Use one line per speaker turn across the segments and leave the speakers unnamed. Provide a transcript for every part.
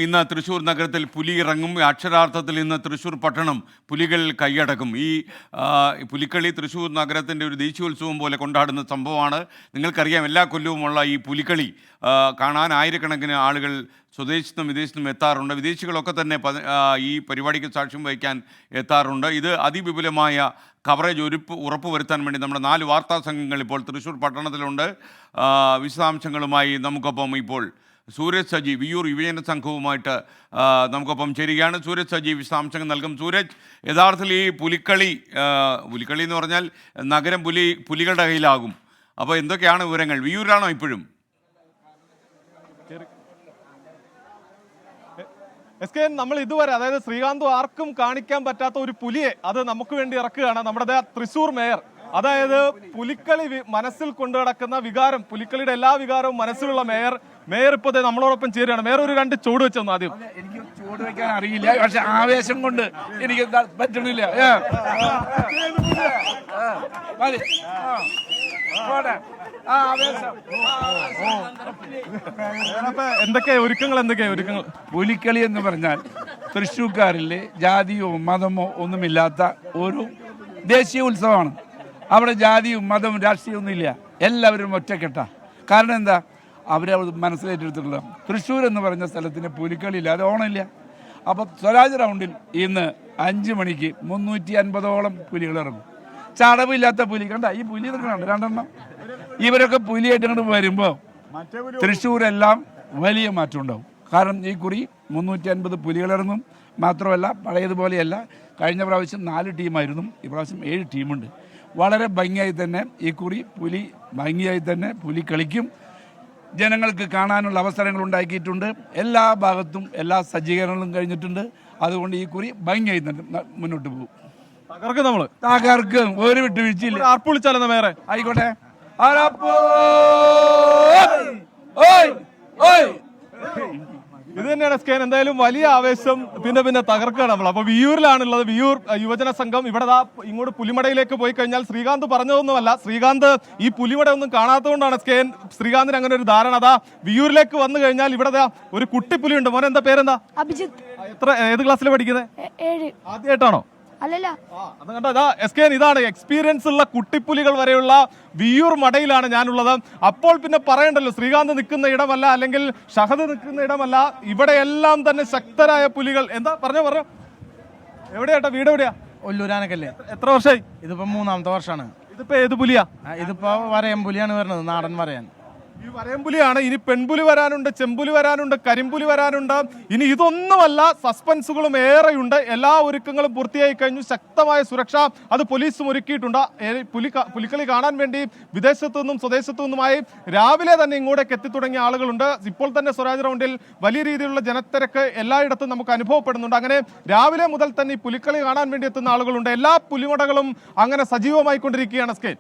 ഇന്ന് തൃശ്ശൂർ നഗരത്തിൽ പുലി ഇറങ്ങും. അക്ഷരാർത്ഥത്തിൽ ഇന്ന് തൃശ്ശൂർ പട്ടണം പുലികൾ കൈയടക്കും. ഈ പുലിക്കളി തൃശ്ശൂർ നഗരത്തിൻ്റെ ഒരു ദേശീയോത്സവം പോലെ കൊണ്ടാടുന്ന സംഭവമാണ്. നിങ്ങൾക്കറിയാം, എല്ലാ കൊല്ലവുമുള്ള ഈ പുലിക്കളി കാണാൻ ആയിരക്കണക്കിന് ആളുകൾ സ്വദേശത്തും വിദേശത്തും എത്താറുണ്ട്. വിദേശികളൊക്കെ തന്നെ ഈ പരിപാടിക്ക് സാക്ഷ്യം വഹിക്കാൻ എത്താറുണ്ട്. ഇത് അതിവിപുലമായ കവറേജ് ഉറപ്പുവരുത്താൻ വേണ്ടി നമ്മുടെ 4 വാർത്താ സംഘങ്ങൾ ഇപ്പോൾ തൃശ്ശൂർ പട്ടണത്തിലുണ്ട്. വിശദാംശങ്ങളുമായി നമുക്കൊപ്പം ഇപ്പോൾ സൂരജ് സജി വിയൂർ യുവജന സംഘവുമായിട്ട് നമുക്കൊപ്പം ചേരുകയാണ്. സൂരജ് സജി വിശദാംശങ്ങൾ നൽകും. സൂരജ്, യഥാർത്ഥത്തിൽ ഈ പുലിക്കളി എന്ന് പറഞ്ഞാൽ നഗരം പുലികളുടെ കയ്യിലാകും. അപ്പോൾ എന്തൊക്കെയാണ് വിവരങ്ങൾ? വിയൂരിലാണോ ഇപ്പോഴും?
നമ്മൾ ഇതുവരെ, അതായത് ശ്രീകാന്ത് ആർക്കും കാണിക്കാൻ പറ്റാത്ത ഒരു പുലിയെ അത് നമുക്ക് വേണ്ടി ഇറക്കുകയാണ് നമ്മുടെ തൃശ്ശൂർ മേയർ. അതായത് പുലിക്കളി മനസ്സിൽ കൊണ്ടു നടക്കുന്ന വികാരം, പുലിക്കളിയുടെ എല്ലാ വികാരവും മനസ്സിലുള്ള മേയർ ഇപ്പൊ നമ്മളോടൊപ്പം ചേരുകയാണ്. മേയർ ഒരു 2 ചൂട് വെച്ചൊന്നു. ആദ്യം
എനിക്ക് ചൂട് വെക്കാൻ അറിയില്ല, പക്ഷെ ആവേശം കൊണ്ട് എനിക്ക് പറ്റണില്ല.
എന്തൊക്കെയാ ഒരുക്കങ്ങൾ?
പുലിക്കളി എന്ന് പറഞ്ഞാൽ തൃശ്ശൂർക്കാരിലെ ജാതിയോ മതമോ ഒന്നുമില്ലാത്ത ഒരു ദേശീയ ഉത്സവമാണ്. അവിടെ ജാതിയും മതവും രാഷ്ട്രീയവും ഒന്നുമില്ല, എല്ലാവരും ഒറ്റക്കെട്ട. കാരണം എന്താ? അവരെ മനസ്സിലേറ്റെടുത്തിട്ടുള്ള തൃശ്ശൂർ എന്ന് പറഞ്ഞ സ്ഥലത്തിന് പുലിക്കളി ഇല്ല, അത് ഓണമില്ല. അപ്പം സ്വരാജ് റൗണ്ടിൽ ഇന്ന് 5 മണിക്ക് 350ഓളം പുലികൾ ഇറങ്ങും. ചടവില്ലാത്ത പുലി കണ്ട, ഈ പുലി ഇറങ്ങുന്നുണ്ട് 2 എണ്ണം. ഇവരൊക്കെ പുലിയായിട്ട് ഇങ്ങോട്ട് വരുമ്പോൾ തൃശ്ശൂരെല്ലാം വലിയ മാറ്റം ഉണ്ടാവും. കാരണം ഈ കുറി 350 പുലികളിറങ്ങും. മാത്രമല്ല, പഴയതുപോലെയല്ല, കഴിഞ്ഞ പ്രാവശ്യം 4 ടീമായിരുന്നു, ഇപ്രാവശ്യം 7 ടീമുണ്ട്. വളരെ ഭംഗിയായി തന്നെ ഈ കുറി ഭംഗിയായി തന്നെ പുലി കളിക്കും. ജനങ്ങൾക്ക് കാണാനുള്ള അവസരങ്ങൾ ഉണ്ടാക്കിയിട്ടുണ്ട്. എല്ലാ ഭാഗത്തും എല്ലാ സജ്ജീകരണങ്ങളും കഴിഞ്ഞിട്ടുണ്ട്. അതുകൊണ്ട് ഈ കുറി ഭംഗിയായി തന്നെ മുന്നോട്ട് പോകും. തകർക്കും, ഒരു വിട്ടുവീഴ്ചയില്ല.
ആർപ്പുളിച്ചാലെന്ന വേറെ
ആയിക്കോട്ടെ.
ഇത് തന്നെയാണ് സ്കേൻ. എന്തായാലും വലിയ ആവേശം, പിന്നെ തകർക്കുകയാണ് നമ്മൾ. അപ്പൊ വിയൂരിലാണുള്ളത്. വിയൂർ യുവജന സംഘം ഇവിടെ ഇങ്ങോട്ട് പുലിമടയിലേക്ക് പോയി കഴിഞ്ഞാൽ, ശ്രീകാന്ത് പറഞ്ഞതൊന്നുമല്ല, ശ്രീകാന്ത് ഈ പുലിമട ഒന്നും കാണാത്തതുകൊണ്ടാണ് സ്കേൻ ശ്രീകാന്തിന് അങ്ങനെ ഒരു ധാരണ. അതാ വിയൂരിലേക്ക് വന്നു കഴിഞ്ഞാൽ ഇവിടെ ഒരു കുട്ടിപ്പുലിയുണ്ട്. മോനെ, എന്താ പേരെന്താ?
അഭിജിത്ത്.
ഏത് ക്ലാസ്സിൽ പഠിക്കുന്നത്?
7.
ആദ്യമായിട്ടാണോ?
അല്ലല്ല.
ഇതാണ് എക്സ്പീരിയൻസ് ഉള്ള കുട്ടിപ്പുലികൾ വരെയുള്ള വിയൂർ മടയിലാണ് ഞാനുള്ളത്. അപ്പോൾ പിന്നെ പറയണ്ടല്ലോ, ശ്രീകാന്ത് നിൽക്കുന്ന ഇടമല്ല, അല്ലെങ്കിൽ ഷഹദ് നിൽക്കുന്ന ഇടമല്ല, ഇവിടെയെല്ലാം തന്നെ ശക്തരായ പുലികൾ. എന്താ പറഞ്ഞോ? എവിടെയാ വീട്? എവിടെയാ?
ഒല്ലൂരാനക്കല്ലേ.
എത്ര വർഷമായി?
ഇതിപ്പോ 3ാമത്തെ വർഷമാണ്.
ഇതിപ്പോ ഏത് പുലിയാ?
ഇതിപ്പോ വരയം പുലിയാണ് വരുന്നത്, നാടൻ വരയാൻ.
ഈ വരയംപുലിയാണ്. ഇനി പെൺപുലി വരാനുണ്ട്, ചെമ്പുലി വരാനുണ്ട്, കരിമ്പുലി വരാനുണ്ട്. ഇനി ഇതൊന്നുമല്ല, സസ്പെൻസുകളും ഏറെയുണ്ട്. എല്ലാ ഒരുക്കങ്ങളും പൂർത്തിയായി കഴിഞ്ഞു. ശക്തമായ സുരക്ഷ അത് പോലീസും ഒരുക്കിയിട്ടുണ്ട്. പുലിക്കളി കാണാൻ വേണ്ടി വിദേശത്തു നിന്നും സ്വദേശത്തു നിന്നുമായി രാവിലെ തന്നെ ഇങ്ങോട്ടേക്ക് എത്തിത്തുടങ്ങിയ ആളുകളുണ്ട്. ഇപ്പോൾ തന്നെ സ്വരാജ് റൗണ്ടിൽ വലിയ രീതിയിലുള്ള ജനത്തിരക്ക് എല്ലായിടത്തും നമുക്ക് അനുഭവപ്പെടുന്നുണ്ട്. അങ്ങനെ രാവിലെ മുതൽ തന്നെ ഈ പുലിക്കളി കാണാൻ വേണ്ടി എത്തുന്ന ആളുകളുണ്ട്. എല്ലാ പുലിമടകളും അങ്ങനെ സജീവമായി കൊണ്ടിരിക്കുകയാണ്. സ്കേൻ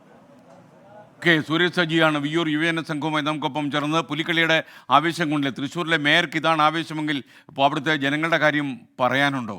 സൂരജ് സജിയാണ് വിയൂർ യുവജന സംഘവുമായി നമുക്കൊപ്പം ചേർന്ന്. പുലിക്കളിയുടെ ആവേശം കൊണ്ടില്ലേ, തൃശ്ശൂരിലെ മേയർക്ക് ഇതാണ് ആവേശമെങ്കിൽ ഇപ്പോൾ അവിടുത്തെ ജനങ്ങളുടെ കാര്യം പറയാനുണ്ടോ?